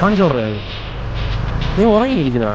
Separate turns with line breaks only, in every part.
കാണിച്ചോറേ നീ ഉറങ്ങിയിരിക്കുന്ന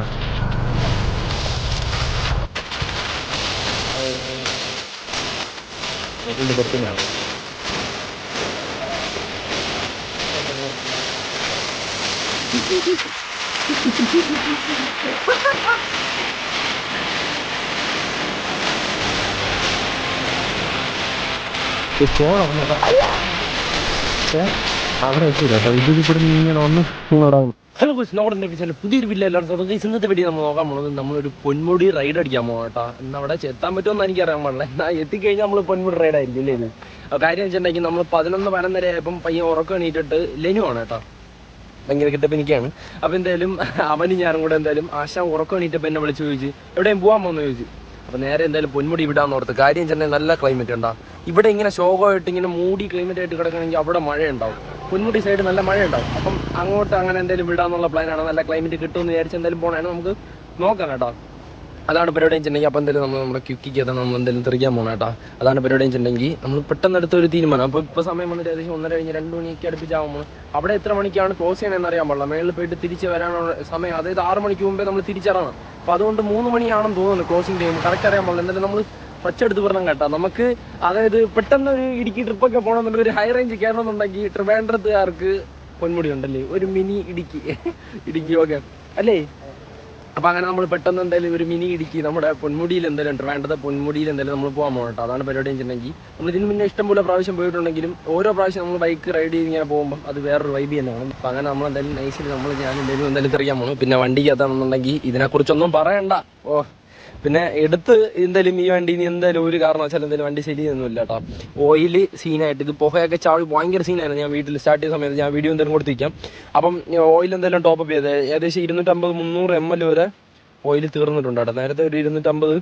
അവിടെ എത്തില്ല കേട്ടോ. ഇവിടെ ഇങ്ങനെ വന്ന് ഇങ്ങോട്ടാണ്. ഹലോ ഗൈസ്, നോർഡൻ എപ്പിസോഡിൽ പുതിയൊരു വീഡിയോ എല്ലാവരും ഗൈസ്. ഇന്നത്തെ വീഡിയോ നമ്മൾ നോക്കാൻ പോകുന്നത് നമ്മളൊരു പൊന്മുടി റൈഡ് അടിക്കാൻ പോകാം കേട്ടോ. എന്നാൽ അവിടെ എത്താൻ പറ്റുമെന്ന് എനിക്കറിയാൻ പാടില്ല. എന്നാൽ എത്തിക്കഴിഞ്ഞാൽ നമ്മൾ പൊന്മുടി റൈഡ് ആയിരിക്കും ഇല്ലേ? ഇത് കാര്യം വെച്ചിട്ടുണ്ടെങ്കിൽ നമ്മൾ 11-12 ആയപ്പം പയ്യൻ ഉറക്കം എണീറ്റിട്ട് ലെനു ആണ് കേട്ടോ. ഭയങ്കര കിട്ടപ്പെനിക്കാണ്. അപ്പോൾ എന്തായാലും അവനും ഞാനും കൂടെ എന്തായാലും ആശ ഉറക്കം എണീറ്റപ്പോൾ എന്നെ വിളിച്ച് ചോദിച്ചു എവിടെയും പോകാൻ പോകുന്നു ചോദിച്ചു. അപ്പോൾ നേരെ എന്തായാലും പൊന്മുടി വിടാന്ന് ഓർത്ത്. കാര്യം വെച്ചിട്ടുണ്ടെങ്കിൽ നല്ല ക്ലൈമറ്റ് ഉണ്ടാവും. ഇവിടെ ഇങ്ങനെ ശോകമായിട്ട് ഇങ്ങനെ മൂടി ക്ലൈമറ്റ് ആയിട്ട് കിടക്കണമെങ്കിൽ അവിടെ മഴ ഉണ്ടാവും. പൊന്മുടി സൈഡ് നല്ല മഴ ഉണ്ടാവും. അപ്പം അങ്ങോട്ട് അങ്ങനെ എന്തെങ്കിലും വിടാന്നുള്ള പ്ലാനാണ്. നല്ല ക്ലൈമറ്റ് കിട്ടുമെന്ന് വിചാരിച്ച് എന്തായാലും പോകണേ നമുക്ക് നോക്കാം കേട്ടോ. അതാണ് പരിപാടി വെച്ചിട്ടുണ്ടെങ്കിൽ അപ്പോൾ എന്തായാലും നമ്മുടെ ക്വിക്കിക്കകത്ത് നമ്മൾ എന്തായാലും തെറിക്കാൻ പോകണം കേട്ടോ. അതാണ് പരിപാടി വെച്ചിട്ടുണ്ടെങ്കിൽ നമ്മൾ പെട്ടെന്ന് എടുത്തൊരു തീരുമാനം. അപ്പോൾ ഇപ്പോൾ സമയം വന്നിട്ട് ഏകദേശം 1:30 കഴിഞ്ഞ് 2 മണിക്ക് അടുപ്പിച്ചാകുമ്പോൾ അവിടെ എത്ര മണിക്കാണ് ക്ലോസ് ചെയ്യണമെന്ന് അറിയാൻ പാടില്ല. മേളിൽ പോയിട്ട് തിരിച്ച് വരാനുള്ള സമയം, അതായത് 6 മണിക്ക് മുമ്പേ നമ്മൾ തിരിച്ചിറങ്ങണം. അപ്പോൾ അതുകൊണ്ട് 3 മണിയാണെന്ന് തോന്നുന്നു ക്ലോസിംഗ് ടൈം. കറക്റ്റ് അറിയാൻ പാടില്ല. എന്തായാലും നമ്മൾ ഫസ്റ്റ് പറഞ്ഞാൽ കേട്ടോ. നമുക്ക് അതായത് പെട്ടെന്ന് ഒരു ഇടുക്കി ട്രിപ്പൊക്കെ പോകണമെന്നുണ്ടെങ്കിൽ ഒരു ഹൈ റേഞ്ച് കയറണമെന്നുണ്ടെങ്കിൽ ട്രിവാൻഡ്രത്തുകാർക്ക് പൊന്മുടി ഉണ്ടല്ലേ, ഒരു മിനി ഇടുക്കി ഓക്കെ അല്ലേ? അപ്പോൾ അങ്ങനെ നമ്മൾ പെട്ടെന്ന് എന്തായാലും ഒരു മിനി ഇടുക്കി നമ്മുടെ പൊന്മുടിയിൽ എന്തായാലും ട്രിവാൻഡ്രത്തെ പൊന്മുടിയിൽ എന്തായാലും നമ്മൾ പോകാൻ പോകണം കേട്ടോ. അതാണ് പരിപാടി വെച്ചിട്ടുണ്ടെങ്കിൽ നമ്മൾ ഇതിന് മുന്നേ ഇഷ്ടംപോലെ പ്രാവശ്യം പോയിട്ടുണ്ടെങ്കിലും ഓരോ പ്രാവശ്യം നമ്മൾ ബൈക്ക് റൈഡ് ചെയ്ത് ഇങ്ങനെ പോകുമ്പോൾ അത് വേറൊരു വൈബ് തന്നെയാണ്. അപ്പോൾ അങ്ങനെ നമ്മൾ എന്തായാലും നൈസിൽ ഞാൻ എന്തായാലും തെറിയാൻ പോകുന്നു. പിന്നെ വണ്ടിക്കകത്താണെന്നുണ്ടെങ്കിൽ ഇതിനെക്കുറിച്ചൊന്നും പറയണ്ട. പിന്നെ എടുത്ത് എന്തായാലും ഈ വണ്ടി ഇനി എന്തായാലും ഒരു കാരണവശാലും എന്തായാലും വണ്ടി ശരിയൊന്നുമില്ല കേട്ടോ. ഓയിൽ സീനായിട്ട് ഇത് പുകയൊക്കെ ചാടി ഭയങ്കര സീനായിരുന്നു. ഞാൻ വീട്ടിൽ സ്റ്റാർട്ട് ചെയ്ത സമയത്ത് ഞാൻ വീഡിയോ എന്തായാലും കൊടുത്തിരിക്കാം. അപ്പം ഓയിൽ എന്തായാലും ടോപ്പ് ചെയ്ത് ഏകദേശം 250-300 ml വരെ ഓയിൽ തീർന്നിട്ടുണ്ട് കേട്ടോ. നേരത്തെ ഒരു 250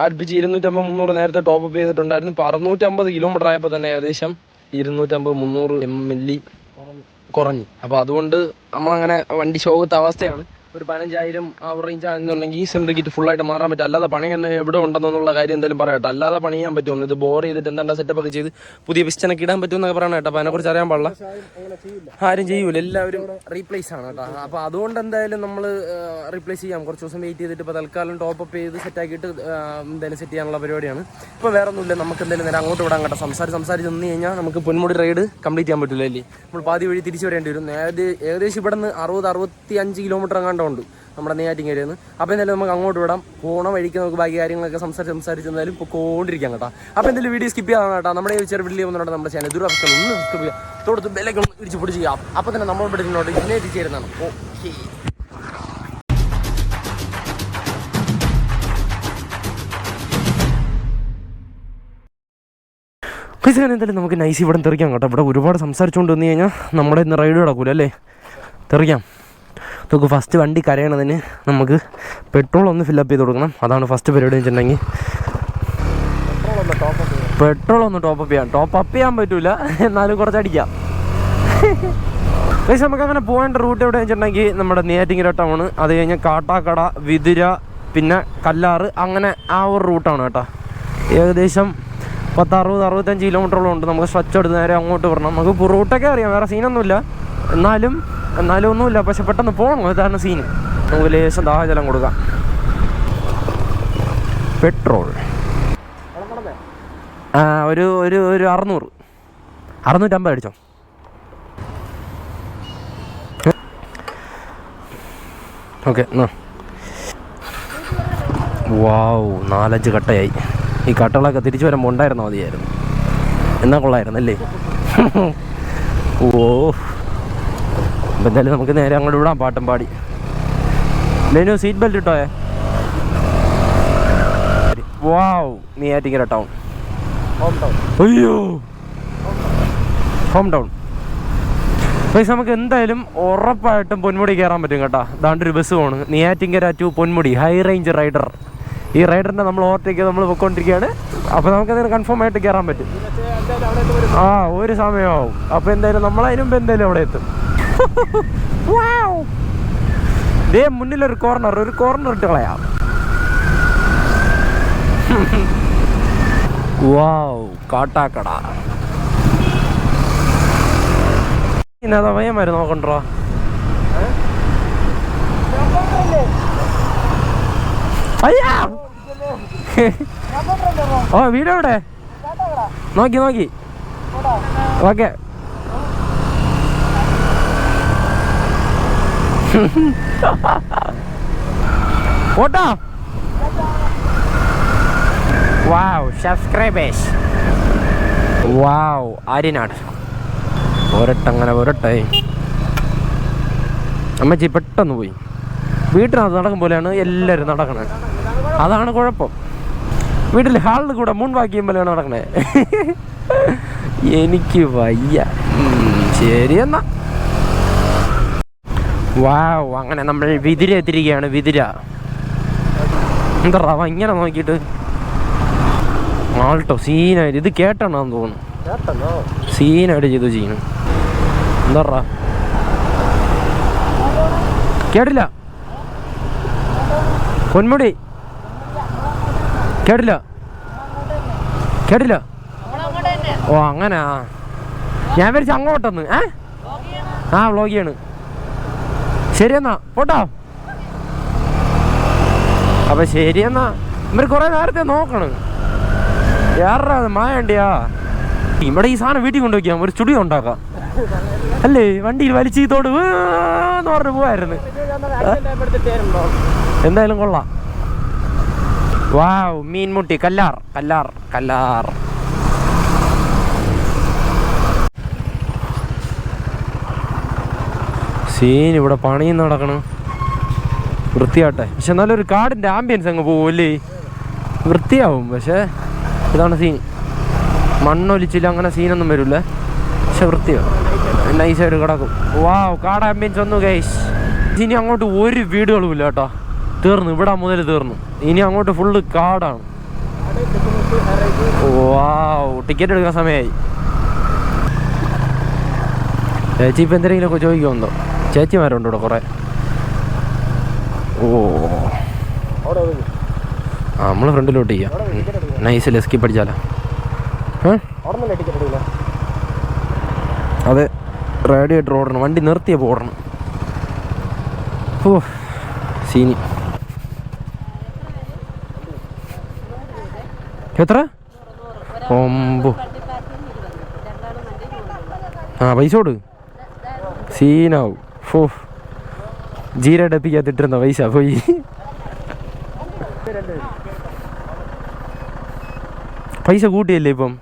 അടുപ്പിച്ച് 250-300 നേരത്തെ ടോപ്പ് ചെയ്തിട്ടുണ്ടായിരുന്നു. ഇപ്പോൾ 650 കിലോമീറ്റർ ആയപ്പോൾ തന്നെ ഏകദേശം 250-300 ml കുറഞ്ഞു. അപ്പോൾ അതുകൊണ്ട് നമ്മളങ്ങനെ വണ്ടി ശോകത്തെ അവസ്ഥയാണ്. ഒരു 15,000 ആ റേഞ്ച് ആണെന്നുണ്ടെങ്കിൽ സിലിണ്ടർ കിറ്റ് ഫുള്ളായിട്ട് മാറാൻ പറ്റും. അല്ലാതെ പണി തന്നെ എവിടെ ഉണ്ടെന്നുള്ള കാര്യം എന്തായാലും പറയാം. അല്ലാതെ പണി ചെയ്യാൻ പറ്റുമെന്ന് ഇത് ബോർ ചെയ്തിട്ട് എന്താ സെറ്റപ്പ് ഒക്കെ ചെയ്ത് പുതിയ പിസ്റ്റനൊക്കെ ഇടാൻ പറ്റുമെന്നൊക്കെ പറയണം കേട്ടോ. അപ്പോൾ അതിനെക്കുറിച്ച് അറിയാൻ പാടില്ല. ആരും ചെയ്യൂല, എല്ലാവരും റീപ്ലേസ് ആണ് കേട്ടോ. അപ്പോൾ അതുകൊണ്ട് എന്തായാലും നമ്മൾ റീപ്ലേസ് ചെയ്യാം. കുറച്ച് ദിവസം വെയിറ്റ് ചെയ്തിട്ട് ഇപ്പോൾ തൽക്കാലം ടോപ്പ് അപ്പ് ചെയ്ത് സെറ്റാക്കിയിട്ട് എന്തായാലും സെറ്റ് ചെയ്യാനുള്ള പരിപാടിയാണ്. ഇപ്പോൾ വേറെ ഒന്നുമില്ല. നമുക്ക് എന്തായാലും നേരെ അങ്ങോട്ട് വിടാൻ കേട്ടോ. സംസാരിച്ച് നിന്ന് കഴിഞ്ഞാൽ നമുക്ക് പൊന്മുടി റൈഡ് കംപ്ലീറ്റ് ചെയ്യാൻ പറ്റില്ല അല്ലേ? നമ്മൾ പാതി വഴി തിരിച്ചു വരേണ്ടി വരും. ഏകദേശം ഇവിടെ നിന്ന് 60-65 കിലോമീറ്റർ എങ്ങാണ്ട് ഉണ്ട് നമ്മുടെ നെയ്യാറ്റിൻകരയിൽ നിന്ന്. അപ്പോൾ എന്തായാലും നമുക്ക് അങ്ങോട്ട് വിടാം. പോണ വഴിക്ക് നമുക്ക് ബാക്കി കാര്യങ്ങളൊക്കെ സംസാരിച്ച് എന്തായാലും പോയിക്കൊണ്ടിരിക്കാം കേട്ടോ. അപ്പോൾ എന്തായാലും വീഡിയോ സ്കിപ്പ് ചെയ്യാൻ കേട്ടോ. നമ്മുടെ ചെറിയ വീഡിയോ വന്നിട്ട് നമ്മുടെ ചാനൽ ദൂരവസ്ഥകൾ ഒന്ന് സബ്സ്ക്രൈബ് ചെയ്യുക, തൊടുത്ത് ബെല്ലൊക്കെ ഒന്ന് ഇടിച്ച് പൊടി ചെയ്യാം. അപ്പോൾ തന്നെ നമ്മൾ ഇവിടെ ഇങ്ങോട്ട് ഇതിനെ എത്തിച്ചേരുന്നതാണ്. ഓക്കെ, എന്തായാലും നമുക്ക് നൈസ് ഇവിടെ തെറിക്കാം കേട്ടോ. ഇവിടെ ഒരുപാട് സംസാരിച്ചുകൊണ്ട് വന്നു കഴിഞ്ഞാൽ നമ്മുടെ ഇന്ന് റൈഡ് കിടക്കൂല അല്ലേ? തെറിക്കാം. നമുക്ക് ഫസ്റ്റ് വണ്ടി കരയണതിന് നമുക്ക് പെട്രോൾ ഒന്ന് ഫില്ലപ്പ് ചെയ്ത് കൊടുക്കണം. അതാണ് ഫസ്റ്റ് പരിപാടി വെച്ചിട്ടുണ്ടെങ്കിൽ. പെട്രോൾ ഒന്ന് ടോപ്പ് അപ്പ് ചെയ്യാൻ പറ്റൂല, എന്നാലും കുറച്ചടിക്കാം. പക്ഷേ നമുക്ക് അങ്ങനെ പോകേണ്ട റൂട്ട് എവിടെ വെച്ചിട്ടുണ്ടെങ്കിൽ നമ്മുടെ നെയ്യാറ്റിൻകര ടൗണ്, അത് കഴിഞ്ഞാൽ കാട്ടാക്കട, വിതുര, പിന്നെ കല്ലാറ്, അങ്ങനെ ആ ഒരു റൂട്ടാണ് കേട്ടോ. ഏകദേശം 60-65 കിലോമീറ്ററോളം ഉണ്ട്. നമുക്ക് സ്ട്രെച്ച് എടുത്ത് നേരെ അങ്ങോട്ട് വരണം. നമുക്ക് റൂട്ടൊക്കെ അറിയാം, വേറെ സീനൊന്നുമില്ല. എന്നാലും ഒന്നുമില്ല, പക്ഷെ പെട്ടെന്ന് പോകണം. അതാണ് സീന്. നമുക്ക് ലേശം ദാഹജലം കൊടുക്കാം. പെട്രോൾ ഒരു 600-650 അടിച്ചോ. ഓക്കെ, വാവ്, 4-5 കട്ടയായി. ഈ കട്ടകളൊക്കെ തിരിച്ചു വരുമ്പോൾ ഉണ്ടായിരുന്നോ മതിയായിരുന്നു, എന്നാ കൊള്ളായിരുന്നല്ലേ? ഓ, അപ്പം എന്തായാലും നമുക്ക് നേരെ അങ്ങോട്ട് വിടാം പാട്ടും പാടി. ലെനു സീറ്റ് ബെൽറ്റ് ഇട്ടോയെ. Wow, Neyyattinkara town. അയ്യോ, ഹോം ടൗൺ. പക്ഷേ നമുക്ക് എന്തായാലും ഉറപ്പായിട്ടും പൊന്മുടി കയറാൻ പറ്റും കേട്ടോ. ദാണ്ടൊരു ബസ് പോണ്, Neyyattinkara to Ponmudi high range rider. ഈ റൈഡറിനെ നമ്മൾ ഓവർടേക്ക് നമ്മൾ പോയിക്കൊണ്ടിരിക്കുകയാണ്. അപ്പോൾ നമുക്കതിന് കൺഫേം ആയിട്ട് കയറാൻ പറ്റും. ഒരു സമയമാവും. അപ്പോൾ എന്തായാലും നമ്മളതിന് മുമ്പ് എന്തായാലും അവിടെ എത്തും. ദേ മുന്നിലൊരു കോർണർ ഇട്ട് കളയാം. വാവ്, കാട്ടാക്കട. ഇന്നതാ വയ്യന്മാര് നോക്കണ്ടോ? അയ്യാ ഓ വീട് എവിടെ നോക്കി നോക്കി ഓക്കെ ഓട്ടോ വാവ് സബ്സ്ക്രൈബേഴ്സ് വാവ് ആര്യനാട് ഒരട്ടങ്ങനെ ഒരട്ടെ അമ്മച്ചി പെട്ടെന്ന് പോയി വീട്ടിനകത്ത് നടക്കും പോലെയാണ് എല്ലാവരും നടക്കണേ അതാണ് കുഴപ്പം വീട്ടിൽ ഹാളിൽ കൂടെ മുൻവാക്കിയും പോലെയാണ് നടക്കണേ എനിക്ക് വയ്യ ശരി എന്നാ വാവ് അങ്ങനെ നമ്മൾ വിതിര എത്തിരിക്കുകയാണ് വിതിര എന്താ റവ ഇങ്ങനെ നോക്കിയിട്ട് ആൾട്ടോ സീനായിട്ട് ഇത് കേട്ടണോന്ന് തോന്നുന്നു സീനായിട്ട് ചെയ്തു ചെയ്യണം എന്താ കേട്ടില്ല പൊന്മുടി കേട്ടില്ല കേട്ടില്ല ഓ അങ്ങനെ ഞാൻ വിചാരിച്ചു അങ്ങോട്ടൊന്ന് ആ വ്ളോഗ് ചെയ്യാണ് ശരിയെന്നാ പോട്ടോ അപ്പൊ ശരിയെന്നാ ഇവർ കുറെ നേരത്തെ നോക്കണം വേറെ മായണ്ടിയാ ഇവിടെ ഈ സാധനം വീട്ടിൽ കൊണ്ടുവയ്ക്കാം ഒരു സ്റ്റുഡിയോ ഉണ്ടാക്കാം അല്ലേ വണ്ടിയിൽ വലിച്ചീത്തോട് എന്ന് പറഞ്ഞു പോവായിരുന്നു എന്തായാലും കൊള്ളാം വാവ് മീൻമുട്ടി കല്ലാർ കല്ലാർ കല്ലാർ സീൻ ഇവിടെ പണിയും നടക്കണം വൃത്തിയാട്ടെ പക്ഷെ നല്ലൊരു കാടിൻ്റെ ആംബിയൻസ് അങ്ങ് പോവുമല്ലേ വൃത്തിയാവും പക്ഷെ ഇതാണ് സീൻ മണ്ണൊലിച്ചില്ല അങ്ങനെ സീനൊന്നും വരില്ല പക്ഷെ വൃത്തിയാവും നൈസായിട്ട് കിടക്കും വാവ് കാട് ആംബിയൻസ് വന്നു ഗൈസ് ഇനി അങ്ങോട്ട് ഒരു വീടുകളും ഇല്ല കേട്ടോ തീർന്നു ഇവിടെ മുതൽ തീർന്നു ഇനി അങ്ങോട്ട് ഫുള്ള് കാടാണ് വാവ് ടിക്കറ്റ് എടുക്കാൻ സമയമായി ചേച്ചി ഇപ്പം എന്തെങ്കിലുമൊക്കെ ചോദിക്കുമെന്തോ ചേച്ചിമാരുണ്ട് ഇവിടെ കുറേ ഓ ആ നമ്മൾ ഫ്രണ്ടിലോട്ട് ചെയ്യാം നൈസിൽ സ്കിപ്പ് അടിച്ചാലോ അതെ റേഡിയേറ്റർ ഓടണം വണ്ടി നിർത്തിയപ്പോൾ ഓടണം ഓ സീനി എത്ര ഒമ്പോ ആ പൈസ കൊടു സീനാവും ഫോ ജീര ഡപ്പിക്കകത്തിട്ടിരുന്ന പൈസ പോയി പൈസ കൂട്ടിയല്ലേ ഇപ്പം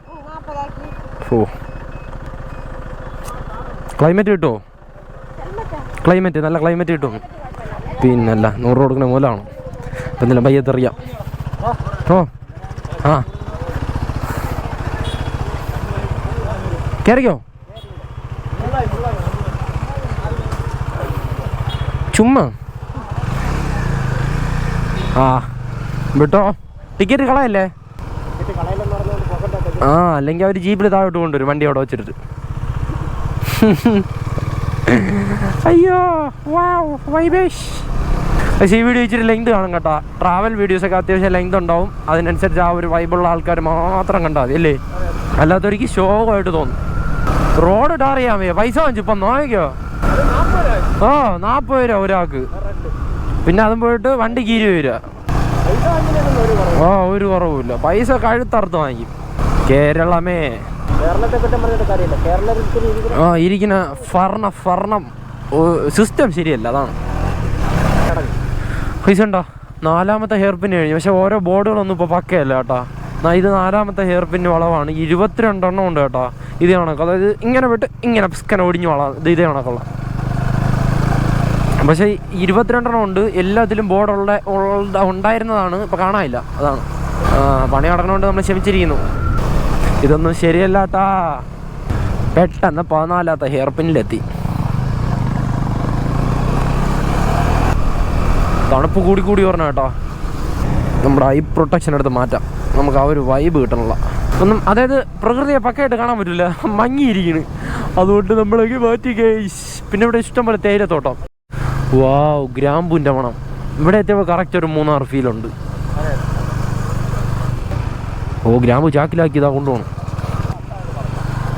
ഓ ക്ലൈമറ്റ് കിട്ടുമോ ക്ലൈമറ്റ് നല്ല ക്ലൈമറ്റ് കിട്ടും പിന്നല്ല 100 രൂപ കൊടുക്കുന്ന മൂലമാണ് അപ്പം എന്തെങ്കിലും പയ്യത്തറിയാം ഓ ആ കയറിക്കോ ചുമ്മാ ആ വിട്ടോ ടിക്കറ്റ് കളയല്ലേ ആ അല്ലെങ്കിൽ അവർ ജീപ്പിൽ താഴോട്ട് കൊണ്ടുവരും വണ്ടി അവിടെ വെച്ചിട്ട് അയ്യോ വാവ് വൈബേഷ് പക്ഷേ ഈ വീഡിയോ ഇച്ചിരി ലെങ്ത് കാണും കേട്ടോ ട്രാവൽ വീഡിയോസൊക്കെ അത്യാവശ്യം ലെങ്ത് ഉണ്ടാവും അതിനനുസരിച്ച് ആ ഒരു വൈബുള്ള ആൾക്കാർ മാത്രം കണ്ടാൽ മതി അല്ലേ അല്ലാത്തവർക്ക് ശോകമായിട്ട് തോന്നും റോഡ് ടാർ ചെയ്യാൻ വയ്യ പൈസ വാങ്ങിച്ചു ഇപ്പം നോക്കിയോ ഓ 40 രൂപ ഒരാൾക്ക് പിന്നെ അതും പോയിട്ട് വണ്ടിക്ക് 20 രൂപ ഓ ഒരു കുറവുമില്ല പൈസ കഴുത്തറുത്ത് വാങ്ങിക്കും കേരളമേ ആ ഇരിക്കുന്ന ഫർണം സിസ്റ്റം ശരിയല്ല അതാണ് പൈസ ഉണ്ടോ 4ാമത്തെ ഹെയർ പിന്ന് കഴിഞ്ഞു പക്ഷെ ഓരോ ബോർഡുകളൊന്നും ഇപ്പോൾ പക്കയല്ല കേട്ടോ ഇത് 4ാമത്തെ ഹെയർ പിന്ന് വളവാണ് 22 എണ്ണം ഉണ്ട് കേട്ടോ ഇത് കണക്ക് അതായത് ഇങ്ങനെ വിട്ട് ഇങ്ങനെ പിസ്കനെ ഒടിഞ്ഞു വള ഇതേ കണക്കുള്ള പക്ഷേ 22 എണ്ണം ഉണ്ട് എല്ലാത്തിലും ബോർഡുള്ള ഉണ്ടായിരുന്നതാണ് ഇപ്പോൾ കാണാനില്ല അതാണ് പണി നടക്കണോണ്ട് നമ്മൾ ക്ഷമിച്ചിരിക്കുന്നു ഇതൊന്നും ശരിയല്ല കേട്ടാ പെട്ടെന്ന് 14ാമത്തെ ഹെയർ പിന്നിലെത്തി തണുപ്പ് കൂടി പറഞ്ഞ കേട്ടോ നമ്മുടെ ഐ പ്രൊട്ടക്ഷൻ എടുത്ത് മാറ്റാം നമുക്ക് ആ ഒരു വൈബ് കിട്ടണല്ല ഒന്നും അതായത് പ്രകൃതിയെ പക്കയായിട്ട് കാണാൻ പറ്റില്ല മങ്ങിയിരിക്കണ് അതുകൊണ്ട് നമ്മളൊക്കെ മാറ്റി ഗൈസ് പിന്നെ ഇവിടെ ഇഷ്ടം പോലെ തേയിലത്തോട്ടം വാവ് ഗ്രാമ്പൂൻ്റെ മണം ഇവിടെ എത്തിയപ്പോൾ കറക്റ്റ് ഒരു 3-6 ഫീലുണ്ട് ഓ ഗ്രാമ്പു ചാക്കിലാക്കി ഇതാ കൊണ്ടുപോകണം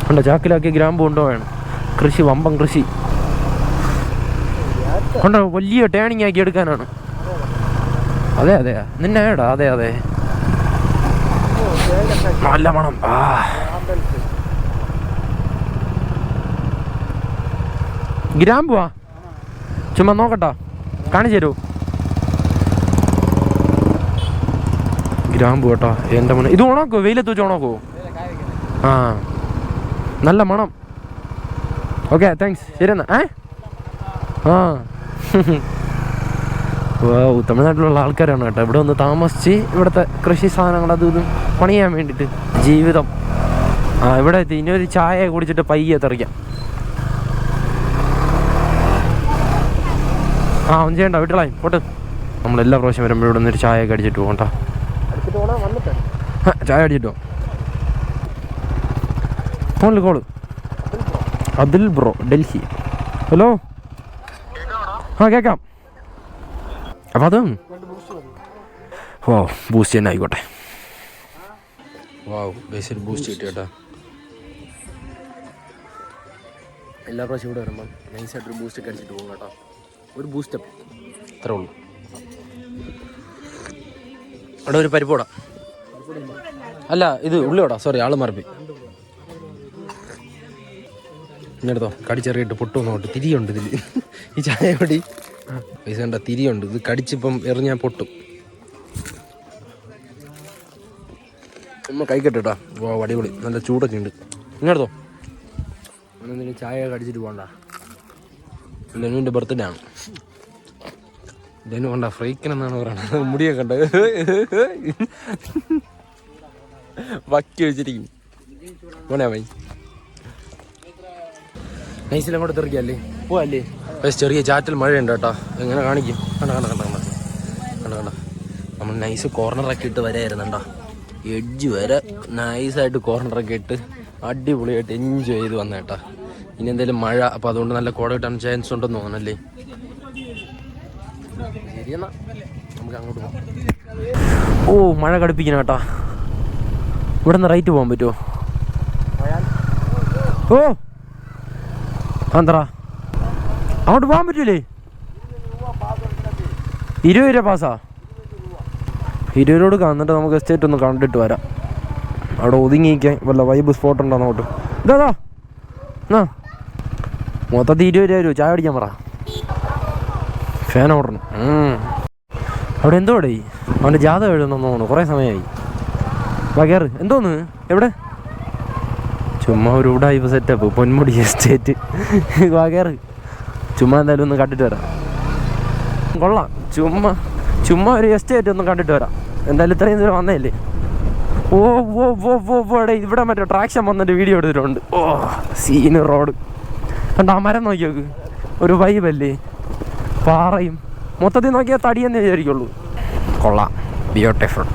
ഉണ്ടോ ചാക്കിലാക്കി ഗ്രാമ്പു കൊണ്ടുപോകണം കൃഷി വമ്പം കൃഷി കൊണ്ടോ വലിയ ടേണിങ് ആക്കി എടുക്കാനാണ്. അതെ അതെ നിന്നെ ഏടാ. അതെ അതെ നല്ല മണം. ഗ്രാമ്പുവാ ചുമ്മാ നോക്കട്ടാ, കാണിച്ചു തരൂ. ഗ്രാമ്പു കേട്ടോ എൻ്റെ മണം. ഇത് ഉണക്കോ? വെയിലത്ത് വെച്ച് ഉണക്കോ? ആ നല്ല മണം. Okay thanks. ശരി എന്നാ. ആ തമിഴ്നാട്ടിലുള്ള ആൾക്കാരാണ് കേട്ടോ. ഇവിടെ ഒന്ന് താമസിച്ച് ഇവിടുത്തെ കൃഷി സാധനങ്ങൾ അതും ഇതും പണിയാൻ വേണ്ടിയിട്ട് ജീവിതം. ഇവിടെ എത്തി. ഇനി ഒരു ചായ കുടിച്ചിട്ട് പയ്യെ തെറിക്കാം. ഒന്നും ചെയ്യണ്ട, വീട്ടിലായി പോട്ട്. നമ്മളെല്ലാ പ്രാവശ്യം വരുമ്പോൾ ഇവിടെ നിന്നൊരു ചായ ഒക്കെ അടിച്ചിട്ട് പോകണ്ട. ചായ അടിച്ചിട്ടോ. ഫോണിൽ call. Adil bro Delhi. Hello. കേൾക്കാം. അപ്പം അത് ബൂസ്റ്റ് തന്നെ ആയിക്കോട്ടെ. ബേസിൽ ബൂസ്റ്റ് കിട്ടി കേട്ടോ. എല്ലാ പ്രാവശ്യം ഇവിടെ വരുമ്പം നൈസായിട്ടൊരു ബൂസ്റ്റ് ഒക്കെ അടിച്ചിട്ട് പോകും കേട്ടോ. ഒരു ബൂസ്റ്റപ്പ് അത്രേ ഉള്ളൂ. അവിടെ ഒരു പരിപ്പോടാ. അല്ല ഇത് ഉള്ളിയോടാ, സോറി ആള് മറപ്പി. ഇങ്ങെടുത്തോ, കടിച്ചെറിയിട്ട് പൊട്ടുമെന്നോട്ട്. തിരിയുണ്ട് ഇതിൽ. ഈ ചായ പൊടി പൈസ കണ്ട തിരിയുണ്ട്. ഇത് കടിച്ചിപ്പം എറിഞ്ഞാൽ പൊട്ടും. നമ്മൾ കൈക്കട്ടാ. അടിപൊളി, നല്ല ചൂടൊക്കെ ഉണ്ട്. ഇങ്ങെടുത്തോ. എന്തെങ്കിലും ചായ കടിച്ചിട്ട് പോകണ്ട. ലെനുവിൻ്റെ ബർത്ത്ഡേ ആണ്. ലെനു കൊണ്ട ഫ്രീക്കനെന്നാണ് പറയണത്. മുടിയൊക്കെ ഉണ്ട് വക്കി വെച്ചിരിക്കും. പോണേ വൈ നൈസിലങ്ങോട്ട് തെറിക്കല്ലേ പോവല്ലേ. ചെറിയ ചാറ്റൽ മഴയുണ്ട് കേട്ടോ. എങ്ങനെ കാണിക്കും? കണ്ട കണ്ട കണ്ട കണ്ട കണ്ട കണ്ട നമ്മൾ നൈസ് കോർണറൊക്കെ ഇട്ട് വരായിരുന്നുണ്ടോ. എഡ്ജ് വരെ നൈസായിട്ട് കോർണറൊക്കെ ഇട്ട് അടിപൊളിയായിട്ട് എൻജോയ് ചെയ്ത് വന്ന കേട്ടോ. ഇനി എന്തായാലും മഴ, അപ്പോൾ അതുകൊണ്ട് നല്ല കോട കിട്ടാൻ ചാൻസ് ഉണ്ടെന്ന് തോന്നണല്ലേ. ശരിയെന്നാ നമുക്ക് അങ്ങോട്ട് പോകാം. മഴ കടുപ്പിക്കണം കേട്ടോ. ഇവിടെ നിന്ന് റൈറ്റ് പോകാൻ പറ്റുമോ? എന്താ അങ്ങോട്ട് പോകാൻ പറ്റൂലേ? 20 രൂപ പാസ്സാ? 20 രൂപ കൊടുക്കാം. എന്നിട്ട് നമുക്ക് എസ്റ്റേറ്റ് ഒന്ന് കണ്ടിട്ട് വരാം. അവിടെ ഒതുങ്ങിയിരിക്കാൻ വല്ല വൈബ് സ്പോട്ട് ഉണ്ടോ അങ്ങോട്ട്. ഇതാ മൊത്തത്തിൽ 20 രൂപ. ചായ അടിക്കാൻ പറ. ഫാൻ ഓടണം. അവിടെ എന്തോടെ അവൻ്റെ ജാതകം എഴുതണമെന്ന് തോന്നുന്നു. കുറേ സമയമായി. കയറ്. എന്തോന്ന്? എവിടെ? ചുമ്മാ ഒരു ഉടായ്പ സെറ്റപ്പ്. പൊന്മുടി എസ്റ്റേറ്റ്. കയറ്. ചുമ്മാ എന്തായാലും ഒന്ന് കണ്ടിട്ട് വരാം. കൊള്ളാം. ചുമ്മാ ഒരു എസ്റ്റേറ്റ് ഒന്ന് കണ്ടിട്ട് വരാം. എന്തായാലും ഇത്രയും ദൂരം വന്നതല്ലേ. ഇവിടെ മറ്റേ ട്രാക്ഷൻ വന്നിട്ട് വീഡിയോ എടുത്തിട്ടുണ്ട്. സീന് റോഡ് കണ്ട. ആ മരം നോക്കി നോക്ക്. ഒരു വൈബല്ലേ. പാറയും മൊത്തത്തിൽ നോക്കിയാൽ തടിയെന്നേ വിചാരിക്കുള്ളൂ. കൊള്ളാം. ബ്യൂട്ടിഫുൾ.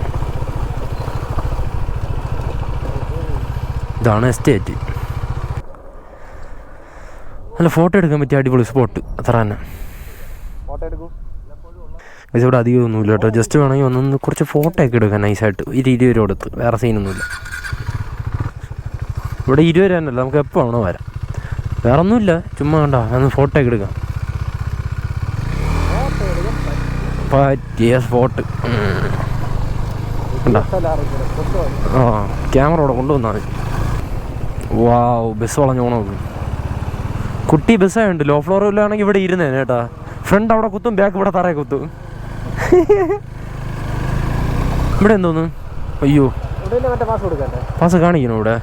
ഇതാണ് എസ്റ്റേറ്റ്. നല്ല ഫോട്ടോ എടുക്കാൻ പറ്റിയ അടിപൊളി സ്പോട്ട്. അത്ര തന്നെ. ഇവിടെ അധികം ഒന്നുമില്ല കേട്ടോ. ജസ്റ്റ് വേണമെങ്കിൽ ഒന്നൊന്ന് കുറച്ച് ഫോട്ടോ ഒക്കെ എടുക്കാൻ നൈസായിട്ട്. 20 രൂപ കൊടുത്ത്. വേറെ സീനൊന്നുമില്ല. ഇവിടെ 20 രൂപ തന്നെയല്ല, നമുക്ക് എപ്പോൾ വേണോ വരാം. വേറെ ഒന്നുമില്ല. ചുമ്മാ കണ്ടോ അന്ന് ഫോട്ടോ ഒക്കെ എടുക്കാം. പറ്റിയ സ്പോട്ട്. കണ്ടോ? ക്യാമറ ഇവിടെ കൊണ്ടുവന്നാൽ മതി. ബസ് വളഞ്ഞു പോകണം. കുട്ടി ബസ്സായുണ്ട്. ലോ ഫ്ലോറിലാണെങ്കിൽ ഇവിടെ ഇരുന്നേ കേട്ടാ. ഫ്രണ്ട് അവിടെ കുത്തും, ബാക്ക് ഇവിടെ തറയെ കുത്തും. ഇവിടെ എന്തോന്ന്? അയ്യോ പാസ് കാണിക്കണോ? ഇവിടെ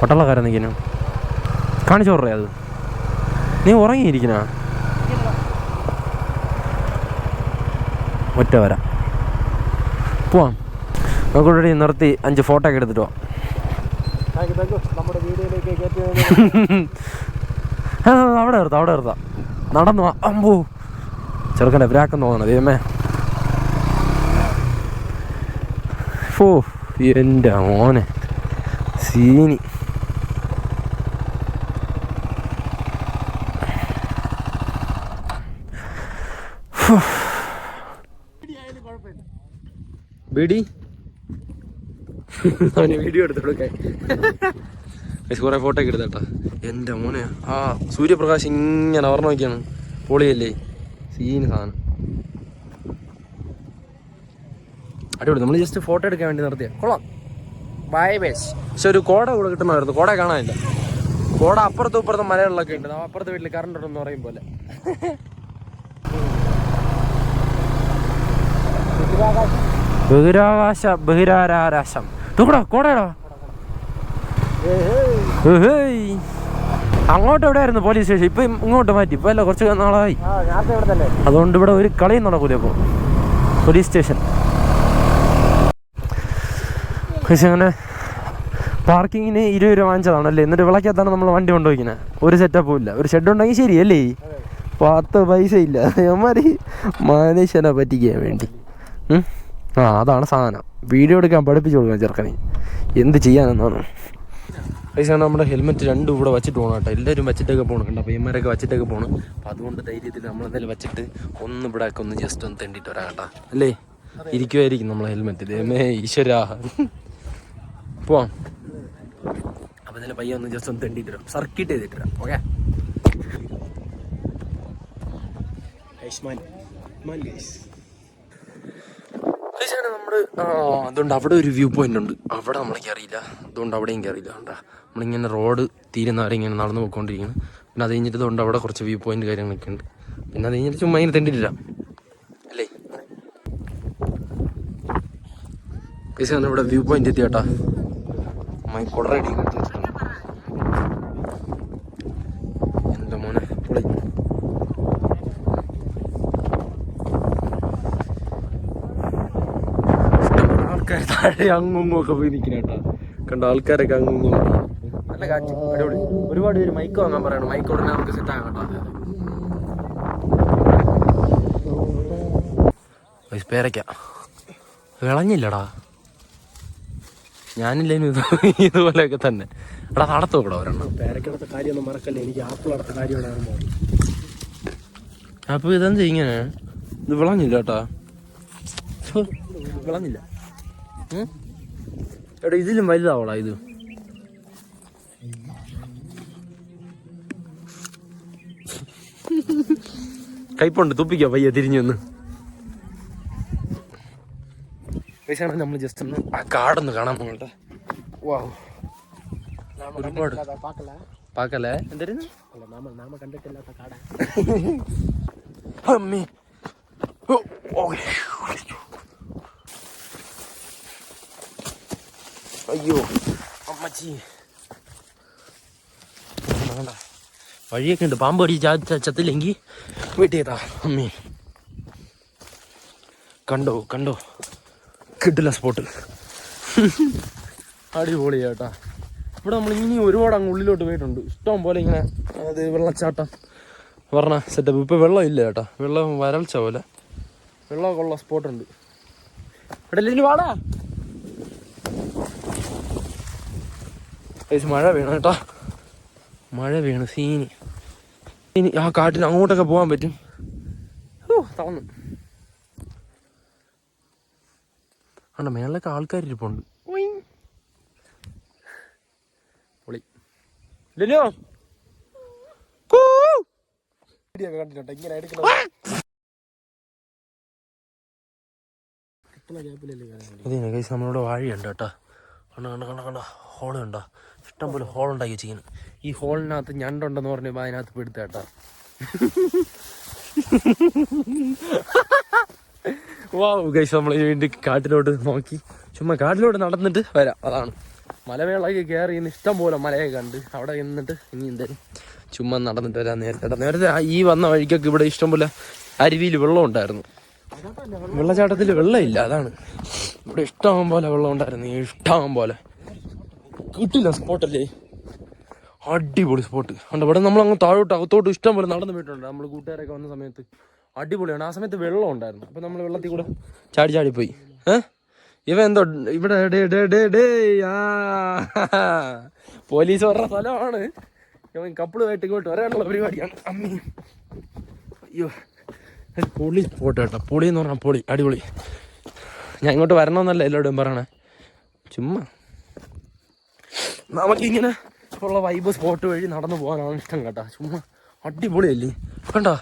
പട്ടാളക്കാരൻ നിൽക്കുന്നു. കാണിച്ചു പറയേ അത്. നീ ഉറങ്ങിയിരിക്കണ? ഒറ്റ വരാം. പോവാം. നമുക്കിവിടെ നിർത്തി 5 ഫോട്ടോ ഒക്കെ എടുത്തിട്ട് പോവാം. അവിടെ നിർത്താം. നടന്നു വാ. അമ്പോ ചെറുക്കൻ്റെ ബ്രാക്കെന്ന് തോന്നണത്. ദൈവമേ. എൻ്റെ മോനെ സീനി. ബീഡി വീഡിയോ എടുത്തോടുക്കാൻ കുറേ ഫോട്ടോ ഒക്കെ എടുത്തേട്ടാ. എൻ്റെ മോനെ സൂര്യപ്രകാശ് ഇങ്ങനെ ഓർമ്മ വയ്ക്കാണ്. പൊളിയല്ലേ, സീന് സാധനം. അടിപൊളി. നമ്മൾ ജസ്റ്റ് ഫോട്ടോ എടുക്കാൻ വേണ്ടി നിർത്തിയ കൊള്ളാം. ബൈ ബേസ്. പക്ഷെ ഒരു കോട കൂടെ കിട്ടണമായിരുന്നു. കോട കാണാനില്ല. കോട അപ്പുറത്തും ഇപ്പുറത്തും മലകളിലൊക്കെ ഉണ്ട്. അപ്പുറത്തെ വീട്ടിൽ കറണ്ട് ഉണ്ടെന്ന് പറയും പോലെ. ബഹിരാകാശം കോടയാടോ. അങ്ങോട്ട് എവിടെയായിരുന്നു പോലീസ് സ്റ്റേഷൻ? ഇപ്പൊ ഇങ്ങോട്ട് മാറ്റി. ഇപ്പൊ അല്ല, കുറച്ച് നാളായി. അതുകൊണ്ട് ഇവിടെ ഒരു കളിയും നടക്കൂല ഇപ്പൊ. പോലീസ് സ്റ്റേഷൻ അങ്ങനെ പാർക്കിങ്ങിന് 20 രൂപ വാങ്ങിച്ചതാണല്ലേ. എന്നിട്ട് വിളക്കകത്താണ് നമ്മൾ വണ്ടി കൊണ്ടുപോയിക്കുന്നത്. ഒരു സെറ്റപ്പും ഇല്ല. ഒരു ഷെഡ് ഉണ്ടെങ്കിൽ ശരിയല്ലേ. 10 പൈസ ഇല്ല. അമ്മമാര് മനുഷ്യനെ പറ്റിക്കാൻ വേണ്ടി. അതാണ് സാധനം. വീഡിയോ എടുക്കാൻ പഠിപ്പിച്ചു കൊടുക്കണം ചെറുക്കനെ. എന്ത് ചെയ്യാനെന്നാണ്. പൈസ നമ്മുടെ ഹെൽമെറ്റ് രണ്ടും ഇവിടെ വെച്ചിട്ട് പോകണം കേട്ടോ. എല്ലാവരും വെച്ചിട്ടൊക്കെ പോകണം. കണ്ടോ പയ്യന്മാരൊക്കെ വെച്ചിട്ടൊക്കെ പോകണം. അപ്പം അതുകൊണ്ട് ധൈര്യത്തിൽ നമ്മളെന്തായാലും വെച്ചിട്ട് ഒന്ന് ഇവിടെ ഒക്കെ ഒന്ന് ജസ്റ്റ് ഒന്ന് തെണ്ടിയിട്ട് വരാം കേട്ടോ. അല്ലേ, ഇരിക്കുമായിരിക്കും നമ്മളെ ഹെൽമെറ്റ്. ഈശ്വരാ, പോവാം. അപ്പം ഇതിൽ പയ്യ ഒന്ന് ജസ്റ്റ് ഒന്ന് തെണ്ടിയിട്ട് വരാം. സർക്കിട്ട് ചെയ്തിട്ട് വരാം. ഓക്കെ. നമ്മള് അതുകൊണ്ട് അവിടെ ഒരു വ്യൂ പോയിന്റ് ഉണ്ട്. അവിടെ നമ്മളേക്ക് അറിയില്ല. അതുകൊണ്ട് അവിടെയും കയറിയില്ല. കണ്ടാ നമ്മളിങ്ങനെ റോഡ് തീരുന്നവരെ ഇങ്ങനെ നടന്നു പോയിക്കൊണ്ടിരിക്കുന്നു. പിന്നെ അത് കഴിഞ്ഞിട്ട് അതുകൊണ്ട് അവിടെ കുറച്ച് വ്യൂ പോയിന്റ് കാര്യങ്ങളൊക്കെ ഉണ്ട്. പിന്നെ അത് കഴിഞ്ഞിട്ട് ചുമ്മാ ഇങ്ങനെ തെണ്ടിട്ടില്ല അല്ലേ. പൈസ ഇവിടെ വ്യൂ പോയിന്റ് എത്തി കേട്ടാ. കൊടറടി എന്താ മോനെ പൊളി. ആൾക്കാർ താഴെ അങ്ങും ഒക്കെ പോയി നിൽക്കുന്ന കേട്ടാ. കണ്ട ആൾക്കാരൊക്കെ അങ്ങും നല്ല കാറ്റ്. അടിപൊളി. ഒരുപാട് പേര് മൈക്ക് വാങ്ങാൻ പറയണം. മൈക്ക് ഉടനെ നമുക്ക് സെറ്റ് ആകാം കേട്ടോ. പേരയ്ക്ക വിളഞ്ഞില്ലടാ. ഞാനില്ലേനും ഇതുപോലെയൊക്കെ തന്നെ. എടാ നടത്തു കൂടെ ഒരെണ്ണം.
പേരക്കടത്തെ കാര്യമൊന്നും മറക്കല്ലേ. എനിക്ക് ആപ്പിൾ അടുത്ത കാര്യമാണ്.
അപ്പൊ ഇതെന്താ ഇങ്ങനെ? ഇത് വിളഞ്ഞില്ല കേട്ടാ. വിളഞ്ഞില്ല. എടാ ഇതിലും വലുതാവടാ ഇത്. കൈപ്പുണ്ട്, തുപ്പിക്കോ പയ്യ തിരിഞ്ഞൊന്ന്. പൈസ നമ്മൾ ജസ്റ്റ് ഒന്ന് ആ കാടൊന്ന് കാണാൻ പോകട്ടെ. വാവ്, ഒരുപാട് പാക്കല്ലേ. എന്തായിരുന്നു
കണ്ടിട്ടില്ലാത്ത കാട.
അമ്മേ, അയ്യോ അമ്മച്ചി. വഴിയൊക്കെ ഉണ്ട്. പാമ്പ് കടിച്ച് ചത്തില്ലെങ്കിൽ വീട്ടിൽ ചെയ്താ. അമ്മേ കണ്ടോ കണ്ടോ, കിട്ടില്ല സ്പോട്ട്. അടിപൊളി ചേട്ടാ. ഇവിടെ നമ്മൾ ഇനി ഒരുപാട് അങ്ങ് ഉള്ളിലോട്ട് പോയിട്ടുണ്ട്. ഇഷ്ടം പോലെ ഇങ്ങനെ അത് വെള്ളച്ചാട്ടം പറഞ്ഞ സെറ്റപ്പ്. ഇപ്പം വെള്ളം ഇല്ല ചേട്ടാ. വെള്ളം വരൾച്ച പോലെ. വെള്ളമൊക്കെ ഉള്ള സ്പോട്ടുണ്ട് ഇവിടെ. ഇനി വാടാ. മഴ വീണു കേട്ടാ. മഴ വീണ് സീനി. ഇനി ആ കാട്ടിൽ അങ്ങോട്ടൊക്കെ പോകാൻ പറ്റും. തളർന്നു. ആണ്ട മേളിലൊക്കെ ആൾക്കാരിരിപ്പുണ്ട്. പൊളി. ലിനോ കണ്ടിട്ടോ ഇങ്ങനെ എടുക്കണം. നമ്മളിവിടെ വാഴയുണ്ട് കേട്ടോ. കണ്ട കണ്ട കണ്ട കണ്ട ഹോള് കണ്ടോ. ഇഷ്ടം പോലെ ഹോൾ ഉണ്ടാക്കി വെച്ചിരിക്കുന്നു. ഈ ഹോളിനകത്ത് ഞണ്ടുണ്ടെന്ന് പറഞ്ഞപ്പോൾ അതിനകത്ത് പെടുത്ത കേട്ടാ. വാവ് ഗൈസ്, നമ്മൾ വേണ്ടി കാട്ടിലോട്ട് നോക്കി ചുമ്മാ കാട്ടിലോട്ട് നടന്നിട്ട് വരാം. അതാണ് മലമേളൊക്കെ കയറി ഇന്ന് ഇഷ്ടം പോലെ മലയൊക്കെ കണ്ട് അവിടെ നിന്നിട്ട് ഇനി എന്തായാലും ചുമ്മാ നടന്നിട്ട് വരാൻ. നേരത്തെ ഈ വന്ന വഴിക്കൊക്കെ ഇവിടെ ഇഷ്ടം പോലെ അരുവിയിൽ വെള്ളം ഉണ്ടായിരുന്നു. വെള്ളച്ചാട്ടത്തിൽ വെള്ളമില്ല, അതാണ്. ഇവിടെ ഇഷ്ടം പോലെ വെള്ളം ഉണ്ടായിരുന്നു. ഇഷ്ടം പോലെ. കിട്ടില്ല സ്പോട്ടല്ലേ. അടിപൊളി സ്പോട്ട്. ഉണ്ട് ഇവിടെ നമ്മളങ്ങ് താഴോട്ട് അകത്തോട്ട് ഇഷ്ടം പോലെ നടന്നു പോയിട്ടുണ്ട്. നമ്മൾ കൂട്ടുകാരൊക്കെ വന്ന സമയത്ത് അടിപൊളിയാണ്. ആ സമയത്ത് വെള്ളം ഉണ്ടായിരുന്നു. അപ്പം നമ്മൾ വെള്ളത്തിൽ കൂടെ ചാടി ചാടിപ്പോയി. ഇവ എന്തോ ഇവിടെ പോലീസ് പറഞ്ഞ സ്ഥലമാണ്. ഇവൻ കപ്പിളുമായിട്ട് ഇങ്ങോട്ട് വരാനുള്ള പരിപാടിയാണ്. അമ്മി അയ്യോ, പൊളി സ്പോട്ട് കേട്ടോ. പൊളി എന്ന് പറഞ്ഞാൽ പൊളി, അടിപൊളി. ഞാൻ ഇങ്ങോട്ട് വരണമെന്നല്ല എല്ലാവരും പറയണേ. ചുമ്മാ നമുക്കിങ്ങനെ ഉള്ള വൈബ് സ്പോട്ട് വഴി നടന്നു പോകാനാണ് ഇഷ്ടം കേട്ടോ. ചുമ്മാ അടിപൊളിയല്ലേ. കണ്ടോ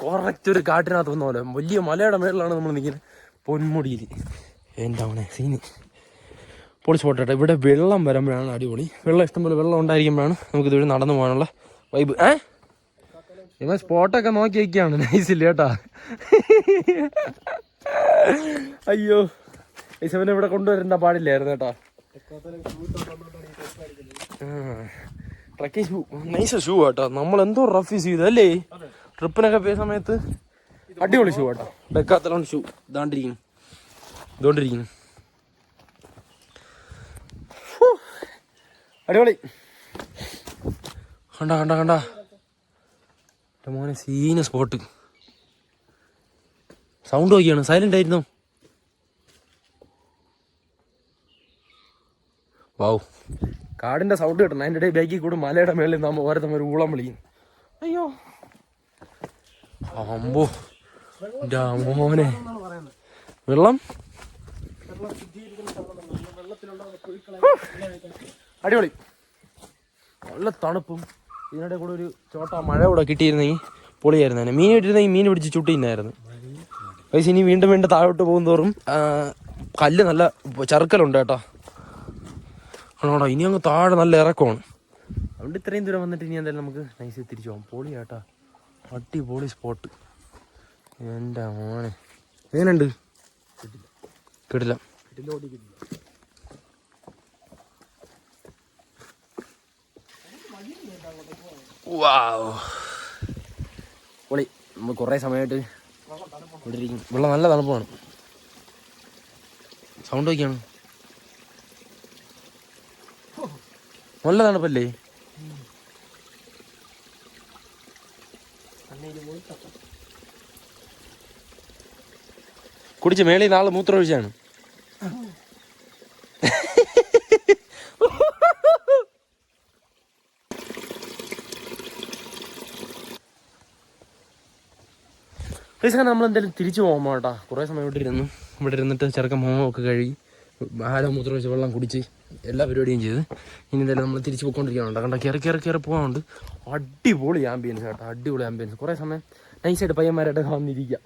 കറക്റ്റ് ഒരു കാട്ടിനകത്ത് വന്ന പോലെ വലിയ മലയുടെ മേളിലാണ് നമ്മൾ നിൽക്കുന്നത്. പൊന്മുടിയിൽ എൻ്റെ അവനെ സീന് പൊളിച്ച് പോട്ടെ. ഇവിടെ വെള്ളം വരുമ്പോഴാണ് അടിപൊളി. വെള്ളം ഇഷ്ടംപോലെ വെള്ളം ഉണ്ടായിരിക്കുമ്പോഴാണ് നമുക്ക് ഇതുവഴി നടന്നു പോകാനുള്ള വൈബ്. ഇവൻ സ്പോട്ടൊക്കെ നോക്കി വയ്ക്കുകയാണ്. നൈസില്ല കേട്ടാ. അയ്യോ ഇവനെ ഇവിടെ കൊണ്ടുവരേണ്ട പാടില്ലായിരുന്നു കേട്ടാ. ട്രക്കിംഗ് ഷൂ നൈസ് ഷൂ കേട്ടോ. നമ്മൾ എന്തോ റഫ് യൂസ് ചെയ്തു അല്ലേ ട്രിപ്പിനൊക്കെ പോയ സമയത്ത്. അടിപൊളി ഷൂ കേട്ടോ. ഡെക്കാത്തലോൺ ഷൂ ഇതുകൊണ്ടിരിക്കുന്നു. അടിപൊളി. കണ്ട മോനെ സീന സ്പോട്ട്. സൗണ്ട് നോക്കിയാണ്. സൈലന്റ് ആയിരുന്നു. വാവ് കാടിന്റെ സൗണ്ട് കിട്ടണം. അതിൻ്റെ ഇടയിൽ ബാക്കിൽ കൂടെ മലയുടെ മേളിൽ നമ്മൾ ഓരോരുത്തർ ഒരു ഊളം വിളിക്കും. അയ്യോ അമ്പോ മോനെ വെള്ളം അടിപൊളി. നല്ല തണുപ്പും ഇതിനിടെ കൂടെ ഒരു ചോട്ട മഴ കൂടെ കിട്ടിയിരുന്നെങ്കിൽ പൊളിയായിരുന്നു. മീൻ ഇട്ടിരുന്നെങ്കിൽ മീൻ പിടിച്ച് ചുട്ടിന്നായിരുന്നു. പൈസ ഇനി വീണ്ടും താഴോട്ട് പോകും തോറും കല്ല് നല്ല ചറുക്കലുണ്ട് കേട്ടോ. ആണോടാ ഇനി അങ്ങ് താഴെ നല്ല ഇറക്കമാണ്. അതുകൊണ്ട് ഇത്രയും ദൂരം വന്നിട്ട് ഇനി എന്തായാലും നമുക്ക് നൈസ് തിരിച്ചു പോകാം. പൊളി കേട്ടാ. അടിപൊളി സ്പോട്ട്. എൻ്റെ മോനെ എങ്ങനെയുണ്ട്? കിടില്ല. വാവ് പൊളി. നമ്മൾ കുറേ സമയമായിട്ട് ഇവിടെ ഇരിക്കും. വെള്ളം നല്ല തണുപ്പാണ്. സൗണ്ട് ഒക്കെയാണ് നല്ല തണുപ്പല്ലേ? കുടിച്ച് മേളിൽ നാളെ മൂത്രം ഒഴിച്ചാണ്. നമ്മളെന്തായാലും തിരിച്ചു പോകാൻ കേട്ടാ. കുറേ സമയം ഇവിടെ ഇരുന്നിട്ട് ചെറുക്കൻ മോഹമൊക്കെ കഴുകി ആരോ മൂത്രം വെച്ച് വെള്ളം കുടിച്ച് എല്ലാ പരിപാടിയും ചെയ്ത് ഇനി എന്തായാലും നമ്മൾ തിരിച്ച് പോയിക്കൊണ്ടിരിക്കുകയാണ്. കണ്ട കയറി പോകാനുണ്ട്. അടിപൊളി ആംബിയൻസ് കേട്ടോ. അടിപൊളി ആംബിയൻസ്. കുറേ സമയം നൈസായിട്ട് പയ്യന്മാരായിട്ട് വന്നിരിക്കുക.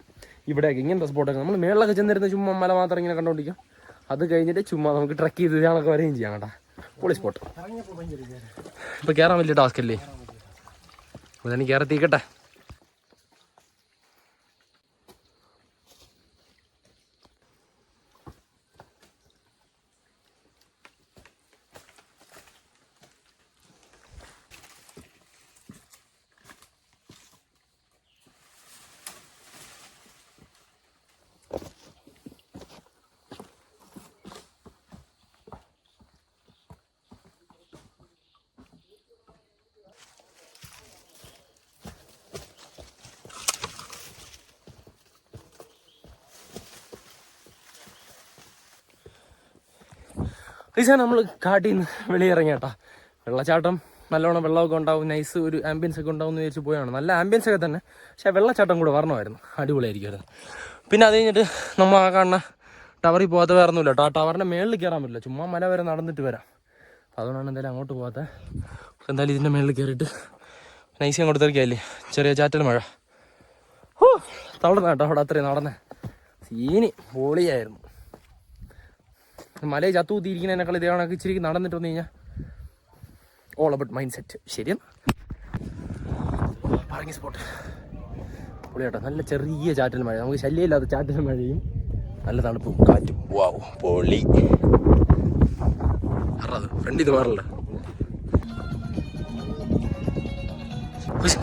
ഇവിടെയൊക്കെ ഇങ്ങനത്തെ സ്പോട്ടൊക്കെ നമ്മൾ മേളിലൊക്കെ ചെന്നിരുന്ന ചുമ്മാ മല മാത്രം ഇങ്ങനെ കണ്ടുകൊണ്ടിരിക്കാം. അത് കഴിഞ്ഞിട്ട് ചുമ്മാ നമുക്ക് ട്രക്ക് ചെയ്ത് ഞങ്ങളൊക്കെ വരെയും ചെയ്യാം കേട്ടോ. പൊളി സ്പോട്ട്. ഇപ്പം കയറാൻ വലിയ ടാസ്ക് അല്ലേ? അതെനിക്ക് കയറത്തിക്കട്ടെ. റീസാണ് നമ്മൾ കാട്ടിൽ നിന്ന് വെളിയിറങ്ങി കേട്ടാ. വെള്ളച്ചാട്ടം നല്ലോണം വെള്ളമൊക്കെ ഉണ്ടാവും. നൈസ് ഒരു ആംബിയൻസ് ഒക്കെ ഉണ്ടാവും എന്ന് വിചാരിച്ച് പോയാണ്. നല്ല ആംബിയൻസ് ഒക്കെ തന്നെ. പക്ഷേ വെള്ളച്ചാട്ടം കൂടെ വരണമായിരുന്നു. അടിപൊളിയായിരിക്കും. പിന്നെ അത് കഴിഞ്ഞിട്ട് നമ്മൾ ആ കാണുന്ന ടവറിൽ പോകാത്ത വേറെ ഒന്നുമില്ല കേട്ടോ. ആ ടവറിൻ്റെ മേളിൽ കയറാൻ പറ്റില്ല. ചുമ്മാ മല വരെ നടന്നിട്ട് വരാം. അതുകൊണ്ടാണ് എന്തായാലും അങ്ങോട്ട് പോകാത്ത. എന്തായാലും ഇതിൻ്റെ മേളിൽ കയറിയിട്ട് നൈസ് അങ്ങോട്ട് തിരക്കിയല്ലേ. ചെറിയ ചാറ്റൽ മഴ. തവളർന്ന കേട്ടോ അവിടെ അത്രയും നടന്നേ. സീനി പൊളിയായിരുന്നു. മലയെ ചത്തൂത്തിയിരിക്കുന്നതിനേക്കാൾ ഇതേ കണക്ക് ഇച്ചിരി നടന്നിട്ട് വന്നു കഴിഞ്ഞാൽ ഓൾ അബൌട്ട് മൈൻഡ് സെറ്റ്. ശരിയാണ്. പറഞ്ഞ സ്പോട്ട് പൊളിയാട്ടോ. നല്ല ചെറിയ ചാറ്റൽ മഴ. നമുക്ക് ശല്യമില്ലാത്ത ചാറ്റൽ മഴയും നല്ല തണുപ്പും കാറ്റും. വാവ് പൊളി. അത് ഫ്രണ്ട് ഇത് മാറല്ല.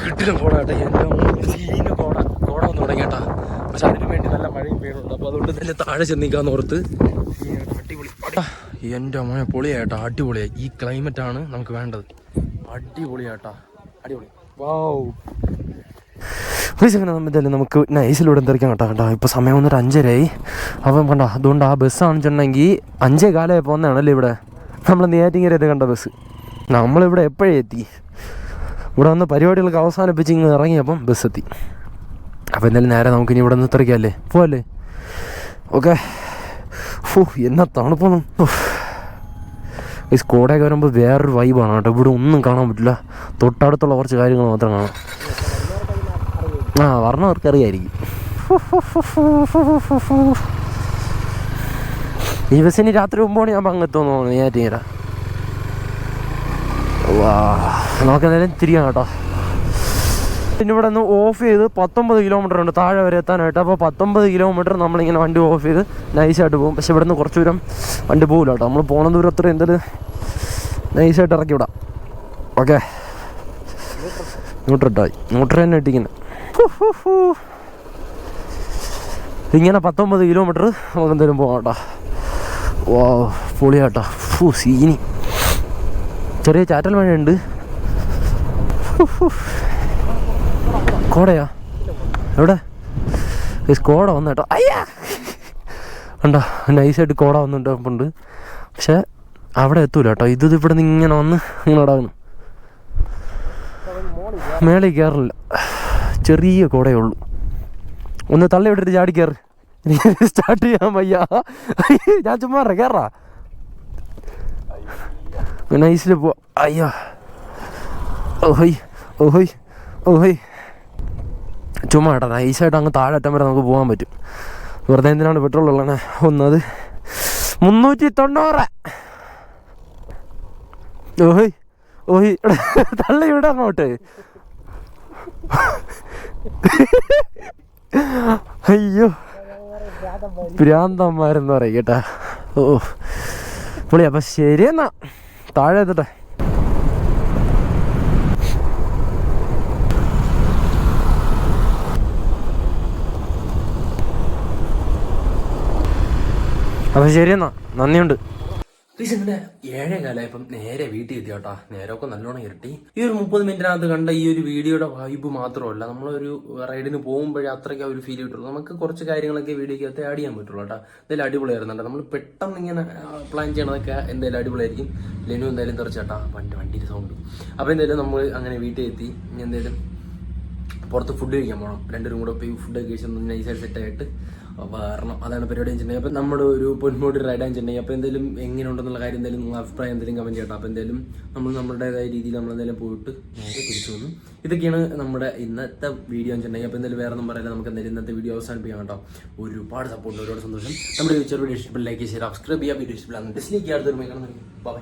കിട്ടില്ല കോട കേട്ടോ. എൻ്റെ സീന കോട വന്ന് തുടങ്ങിയേട്ടാ. പക്ഷെ അതിനു വേണ്ടി നല്ല മഴയും പെയ്യുന്നുണ്ട്. അപ്പോൾ അതുകൊണ്ട് തന്നെ താഴെ ചെന്നിക്കാന്ന് ഓർത്ത് അടിപൊളി. എൻ്റെ മോനെ പൊളിയായിട്ടാ. അടിപൊളിയായി. ഈ ക്ലൈമറ്റാണ് നമുക്ക് വേണ്ടത്. അടിപൊളിയാട്ടാ. അടിപൊളി. വാവ് എന്തായാലും നമുക്ക് നൈസിലൂടെ എന്തെറിക്കാൻ കേട്ടോ. ഇപ്പോൾ സമയം വന്നിട്ട് 5:30 അപ്പം കണ്ട. അതുകൊണ്ട് ആ ബസ്സാണെന്ന് വെച്ചിട്ടുണ്ടെങ്കിൽ 5:15 പോകുന്നതാണല്ലേ ഇവിടെ. നമ്മൾ നെയ്യാറ്റിൻകരയൊക്കെ കണ്ട ബസ്. നമ്മളിവിടെ എപ്പോഴേ എത്തി. ഇവിടെ വന്ന് പരിപാടികളൊക്കെ അവസാനിപ്പിച്ച് ഇങ്ങനെ ഇറങ്ങിയപ്പം ബസ് എത്തി. അപ്പോൾ എന്തായാലും നേരെ നമുക്കിനി ഇവിടെ നിന്ന് ഇത്രയ്ക്കല്ലേ പോവല്ലേ. ഓക്കെ. എന്നാ തണുപ്പൊന്നും. ഈ സ്കോഡയൊക്കെ വരുമ്പോൾ വേറൊരു വൈബാണ് കേട്ടോ. ഇവിടെ ഒന്നും കാണാൻ പറ്റില്ല. തൊട്ടടുത്തുള്ള കുറച്ച് കാര്യങ്ങൾ മാത്രം കാണാം. ആ പറഞ്ഞവർക്ക് അറിയായിരിക്കും. ഈ ബസ്സിന് രാത്രി 9 മണിയാകുമ്പോൾ അങ്ങെത്തുമെന്ന് തോന്നുന്നു. ഞാൻ തീരാ വാ നമുക്ക് എന്തായാലും തിരിയാം കേട്ടോ. പിന്നെ ഇവിടെ നിന്ന് ഓഫ് ചെയ്ത് 19 കിലോമീറ്റർ ഉണ്ട് താഴെ വരെ എത്താനായിട്ട്. അപ്പോൾ 19 കിലോമീറ്റർ നമ്മളിങ്ങനെ വണ്ടി ഓഫ് ചെയ്ത് നൈസായിട്ട് പോകും. പക്ഷെ ഇവിടെ നിന്ന് കുറച്ച് ദൂരം വണ്ടി പോകില്ല കേട്ടോ. നമ്മൾ പോണ ദൂരം അത്ര എന്തായാലും നൈസായിട്ട് ഇറക്കി വിടാം. ഓക്കെ, ന്യൂട്രൽ തന്നെ ഇട്ടിങ്ങനെ ഇങ്ങനെ 19 കിലോമീറ്റർ നമുക്ക് എന്തായാലും പോകാം കേട്ടോ. ഓ പൊളിയാട്ടോ. സീനി ചെറിയ ചാറ്റൽ മഴയുണ്ട്. കോടയാ എവിടെ? കോട വന്നു കേട്ടോ. അയ്യാ കണ്ടോ നൈസായിട്ട് കോട വന്നിട്ടുണ്ട്. പക്ഷെ അവിടെ എത്തൂല കേട്ടോ. ഇത് ഇവിടെ നിന്ന് ഇങ്ങനെ വന്ന് ഇങ്ങനെ ഇടാകുന്നു. മേളിൽ കയറില്ല, ചെറിയ കോടയേ ഉള്ളൂ. ഒന്ന് തള്ളി വിട്ടിട്ട് ചാടി കയറി. സ്റ്റാർട്ട് ചെയ്യാൻ വയ്യ. ഞാൻ ചുമ്മാ കയറാ നൈസിൽ പോവാ. അയ്യോ ഓഹോയ് ഓഹോയ് ഓഹോയ് ചുമ്മാ കേട്ടോ. നൈസായിട്ട് അങ്ങ് താഴെ അറ്റം വരെ നമുക്ക് പോകാൻ പറ്റും. വെറുതെ എന്തിനാണ് പെട്രോൾ ഉള്ളതാണ്. ഒന്നത് 390. ഓഹോയ് ഓഹി തള്ളി വിടാ അങ്ങോട്ട്. അയ്യോ ഭ്രാന്തന്മാരെന്ന് പറയും കേട്ടാ. ഓ പൊളി. അപ്പം ശരിയെന്നാ താഴെ എത്തട്ടെ. അപ്പം ശരിയെന്നാ, നന്ദിയുണ്ട്. ഇങ്ങനെ 7:15 നേരെ വീട്ടിൽ എത്തി കേട്ടോ. നേരമൊക്കെ നല്ലോണം ഇരട്ടി. ഈ ഒരു 30 മിനിറ്റിനകത്ത് കണ്ട ഈ ഒരു വീഡിയോയുടെ വൈബ് മാത്രമല്ല, നമ്മളൊരു റൈഡിന് പോകുമ്പോഴേ അത്രയ്ക്ക് ഒരു ഫീൽ കിട്ടുള്ളൂ. നമുക്ക് കുറച്ച് കാര്യങ്ങളൊക്കെ വീഡിയോക്കകത്ത് ആഡ് ചെയ്യാൻ പറ്റുള്ളൂ കേട്ടോ. എന്തായാലും അടിപൊളിയായിരുന്നുണ്ട്. നമ്മൾ പെട്ടെന്ന് ഇങ്ങനെ പ്ലാൻ ചെയ്യണതൊക്കെ എന്തായാലും അടിപൊളിയായിരിക്കും. ലെനു എന്തായാലും തെറിച്ചേട്ടാ വണ്ടിയുടെ സൗണ്ട്. അപ്പോൾ എന്തായാലും നമ്മൾ അങ്ങനെ വീട്ടിൽ എത്തി. ഇനി എന്തായാലും പുറത്ത് ഫുഡ് കഴിക്കാൻ പോകണം. രണ്ടുപേരും കൂടെ പോയി ഫുഡ് കഴിച്ച് നൈസായിട്ട് സെറ്റായിട്ട് വരണം. അതാണ് പരിപാടി വെച്ചിട്ടുണ്ടെങ്കിൽ. അപ്പം നമ്മുടെ ഒരു പൊന്മുടി റൈഡാൻ വെച്ചിട്ടുണ്ടെങ്കിൽ അപ്പോൾ എന്തെങ്കിലും എങ്ങനെയുണ്ടെന്നുള്ള കാര്യം എന്തെങ്കിലും നിങ്ങൾ അഭിപ്രായം എന്തെങ്കിലും കമൻറ്റ് ചെയ്യട്ടോ. അപ്പോൾ എന്തായാലും നമ്മുടേതായ രീതിയിൽ നമ്മളെന്തെങ്കിലും പോയിട്ട് നേരെ തിരിച്ചു വന്നു. ഇതൊക്കെയാണ് നമ്മുടെ ഇന്നത്തെ വീഡിയോ വെച്ചിട്ടുണ്ടെങ്കിൽ. അപ്പോൾ എന്തായാലും വേറെ ഒന്നും പറയില്ല. നമുക്ക് എന്തായാലും ഇന്നത്തെ വീഡിയോ അവസാനിപ്പിക്കാം കേട്ടോ. ഒരുപാട് സപ്പോർട്ട്, ഒരുപാട് സന്തോഷം. നമ്മുടെ ചെറിയ വീഡിയോ ഇഷ്ടപ്പെട്ട് ലൈക്ക് ചെയ്യുക, സബ്സ്ക്രൈബ് ചെയ്യുക. വീഡിയോ ഇഷ്ടപ്പെടാൻ ഡിസ്ലൈക്ക് ചെയ്യാത്ത ഒരു കാണുന്നത്. ബൈ.